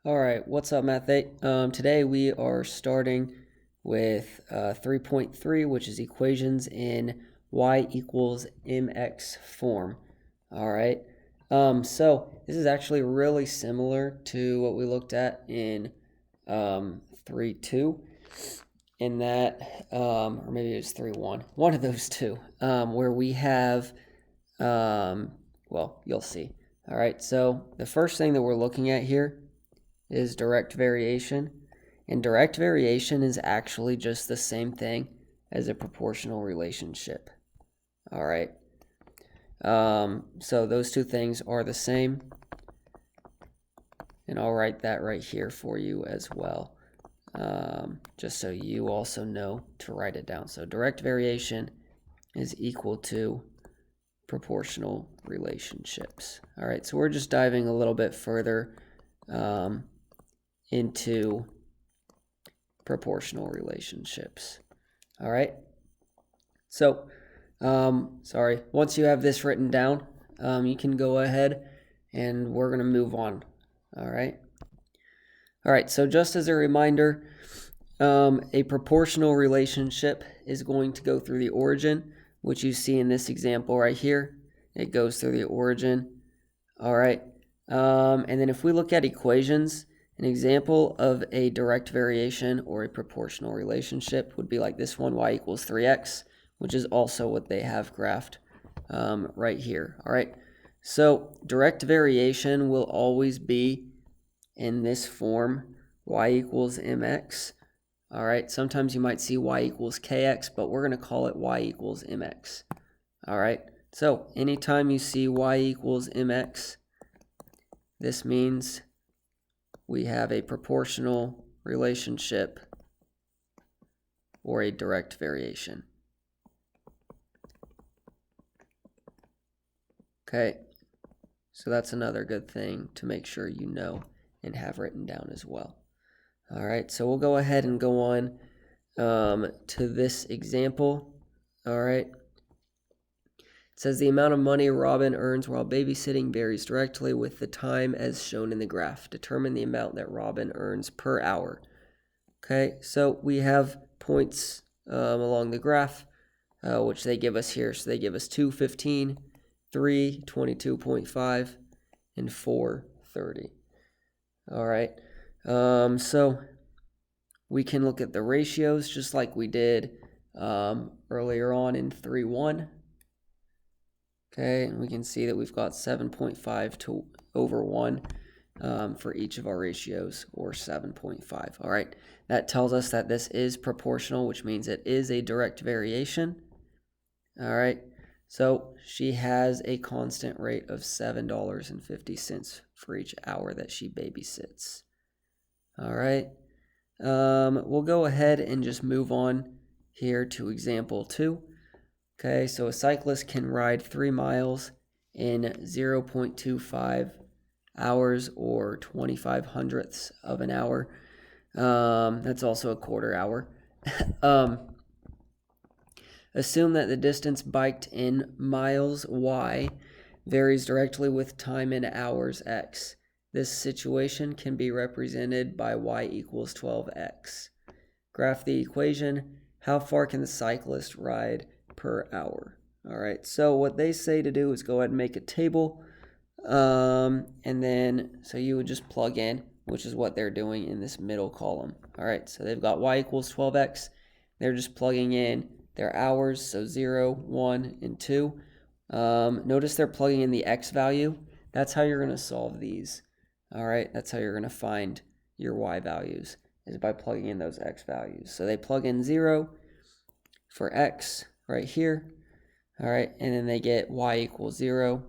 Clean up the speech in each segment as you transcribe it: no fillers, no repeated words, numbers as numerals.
All right, what's up, Math 8? Today we are starting with 3.3, which is equations in y equals mx form. All right, so this is actually really similar to what we looked at in 3.2, in that, or maybe it was 3.1, one of those two, where we have, well, you'll see. All right, so the first thing that we're looking at here is direct variation. And direct variation is actually just the same thing as a proportional relationship. All right. So those two things are the same. And I'll write that right here for you as well. Just so you also know to write it down. So direct variation is equal to proportional relationships. All right, so we're just diving a little bit further into proportional relationships. All right. So, sorry. Once you have this written down, you can go ahead and we're going to move on. All right. All right. So just as a reminder, a proportional relationship is going to go through the origin, which you see in this example right here. It goes through the origin. All right. And then if we look at equations, an example of a direct variation or a proportional relationship would be like this one, y equals 3x, which is also what they have graphed right here. All right. So direct variation will always be in this form, y equals mx. All right. Sometimes you might see y equals kx, but we're going to call it y equals mx. All right. So anytime you see y equals mx, this means we have a proportional relationship or a direct variation. Okay, so that's another good thing to make sure you know and have written down as well. All right, so we'll go ahead and go on to this example. All right. It says the amount of money Robin earns while babysitting varies directly with the time as shown in the graph. Determine the amount that Robin earns per hour. Okay, so we have points along the graph, which they give us here. So they give us 2, 15, 3, 22.5, and 4, 30. All right, so we can look at the ratios just like we did earlier on in 3.1. Okay, and we can see that we've got 7.5 to over 1 for each of our ratios, or 7.5. All right, that tells us that this is proportional, which means it is a direct variation. All right, so she has a constant rate of $7.50 for each hour that she babysits. All right, we'll go ahead and just move on here to example 2. Okay, so a cyclist can ride 3 miles in 0.25 hours, or 25 hundredths of an hour. That's also a quarter hour. Assume that the distance biked in miles y varies directly with time in hours x. This situation can be represented by y equals 12x. Graph the equation. How far can the cyclist ride per hour? All right, so what they say to do is go ahead and make a table. And then, so you would just plug in, which is what they're doing in this middle column. All right, so they've got y equals 12x. They're just plugging in their hours, so 0, 1, and 2. Notice they're plugging in the x value. That's how you're going to solve these. All right, that's how you're going to find your y values, is by plugging in those x values. So they plug in 0 for x right here. All right, and then they get y equals 0.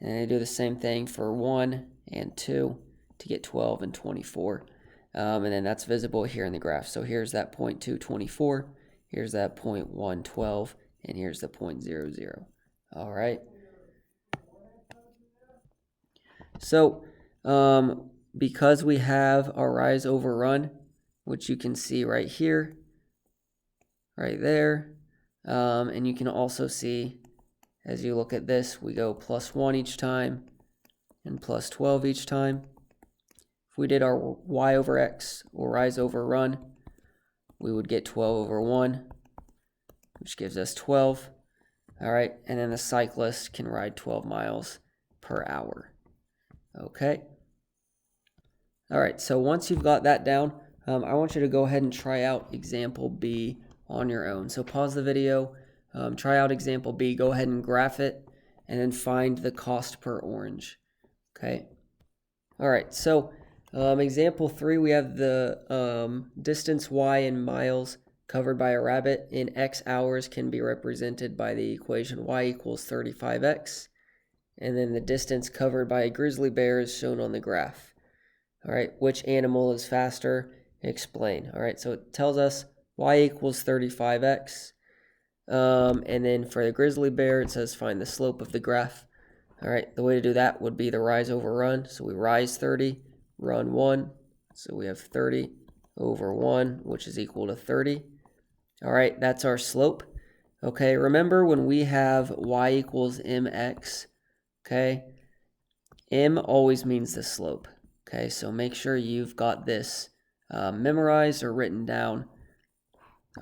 And they do the same thing for 1 and 2 to get 12 and 24. And then that's visible here in the graph. So here's that 0.224, here's that 0.112, and here's the 0.00. All right. So because we have our rise over run, which you can see right here, right there, and you can also see, as you look at this, we go +1 each time and +12 each time. If we did our y over x, or rise over run, we would get 12 over 1, which gives us 12. All right, and then the cyclist can ride 12 miles per hour. Okay. All right, so once you've got that down, I want you to go ahead and try out example B on your own. So pause the video, try out example B, go ahead and graph it, and then find the cost per orange. Okay. All right, so example 3, we have the distance y in miles covered by a rabbit in x hours can be represented by the equation y equals 35x. And then the distance covered by a grizzly bear is shown on the graph. All right, which animal is faster? Explain. All right, so it tells us y equals 35x. And then for the grizzly bear, it says find the slope of the graph. All right, the way to do that would be the rise over run. So we rise 30, run 1. So we have 30 over 1, which is equal to 30. All right, that's our slope. Okay, remember when we have y equals mx, okay, m always means the slope. Okay, so make sure you've got this memorized or written down.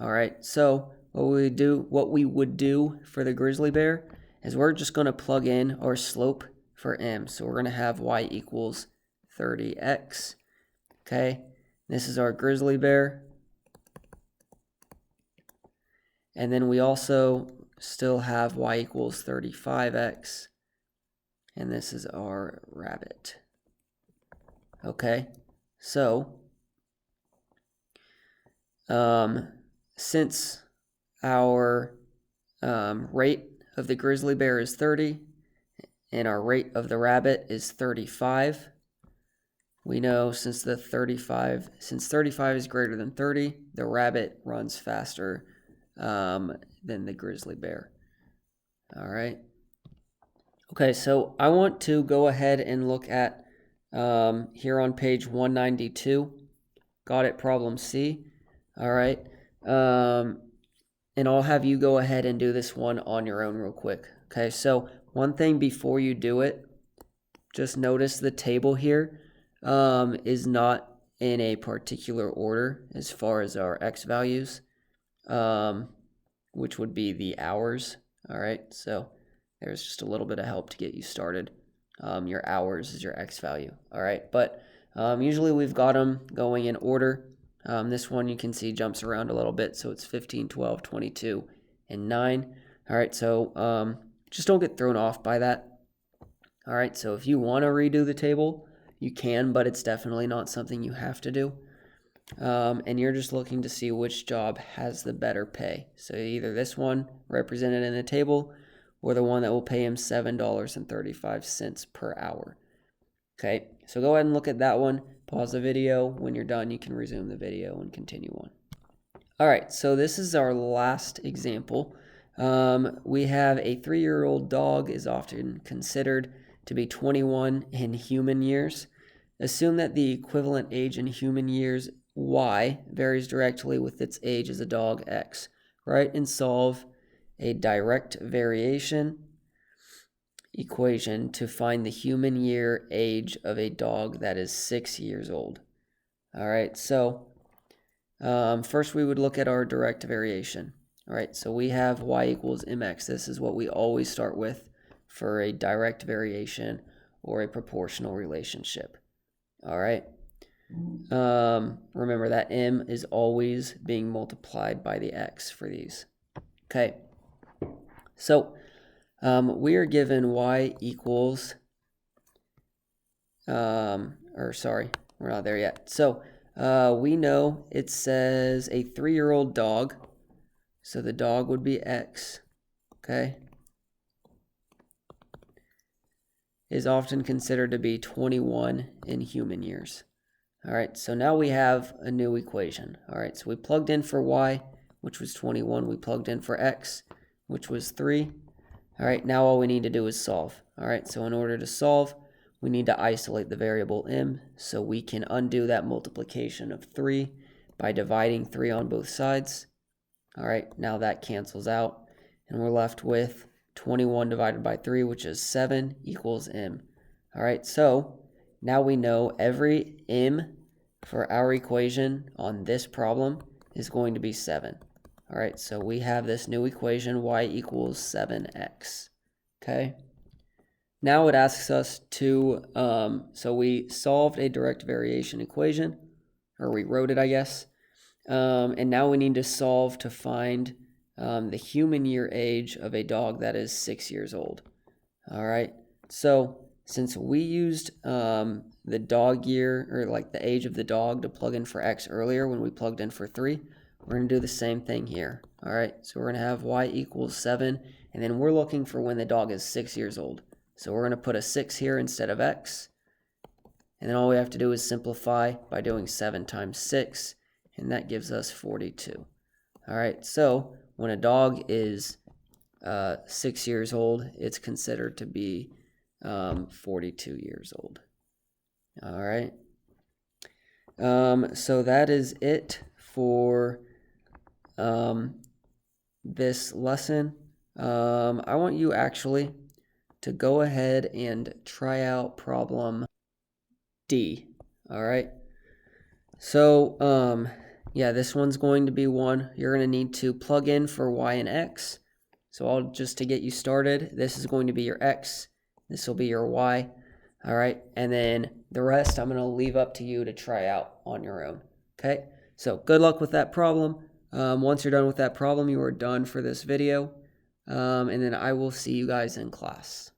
All right, so what we would do for the grizzly bear is we're just going to plug in our slope for m. So we're going to have y equals 30x. Okay, this is our grizzly bear. And then we also still have y equals 35x. And this is our rabbit. Okay, so since our rate of the grizzly bear is 30 and our rate of the rabbit is 35, we know since 35 is greater than 30, the rabbit runs faster than the grizzly bear. All right. Okay, so I want to go ahead and look at here on page 192. Got it, problem C. All right. And I'll have you go ahead and do this one on your own real quick. Okay, so one thing before you do it, just notice the table here is not in a particular order as far as our x values, which would be the hours. All right, so there's just a little bit of help to get you started. Your hours is your x value. All right, but usually we've got them going in order. This one you can see jumps around a little bit, so it's 15, 12, 22, and 9. All right, so just don't get thrown off by that. All right, so if you want to redo the table, you can, but it's definitely not something you have to do. And you're just looking to see which job has the better pay. So either this one represented in the table or the one that will pay him $7.35 per hour. Okay, so go ahead and look at that one. Pause the video. When you're done, you can resume the video and continue on. All right, so this is our last example. We have a 3-year-old dog is often considered to be 21 in human years. Assume that the equivalent age in human years y varies directly with its age as a dog x. Write and solve a direct variation equation to find the human year age of a dog that is 6 years old. All right, so first we would look at our direct variation. All right, so we have y equals mx. This is what we always start with for a direct variation or a proportional relationship. All right. Remember that m is always being multiplied by the x for these. Okay. So we are given y equals, we're not there yet. So we know it says a 3-year-old dog. So the dog would be x, okay, is often considered to be 21 in human years. All right, so now we have a new equation. All right, so we plugged in for y, which was 21. We plugged in for x, which was 3. All right, now all we need to do is solve. All right, so in order to solve, we need to isolate the variable m, so we can undo that multiplication of 3 by dividing 3 on both sides. All right, now that cancels out, and we're left with 21 divided by 3, which is 7, equals m. All right, so now we know every m for our equation on this problem is going to be 7. All right, so we have this new equation, y equals 7x. Okay. Now it asks us to, so we solved a direct variation equation, or we wrote it, I guess. And now we need to solve to find the human year age of a dog that is 6 years old. All right, so since we used the dog year, or like the age of the dog, to plug in for x earlier when we plugged in for 3, we're going to do the same thing here. All right, so we're going to have y equals 7, and then we're looking for when the dog is 6 years old. So we're going to put a 6 here instead of x, and then all we have to do is simplify by doing 7 times 6, and that gives us 42. All right, so when a dog is 6 years old, it's considered to be 42 years old. All right. So that is it for this lesson. I want you actually to go ahead and try out problem D. All right. So yeah, this one's going to be one you're going to need to plug in for y and x. So just to get you started, this is going to be your x, this will be your y. All right, and then the rest I'm going to leave up to you to try out on your own. Okay, so good luck with that problem. Once you're done with that problem, you are done for this video, and then I will see you guys in class.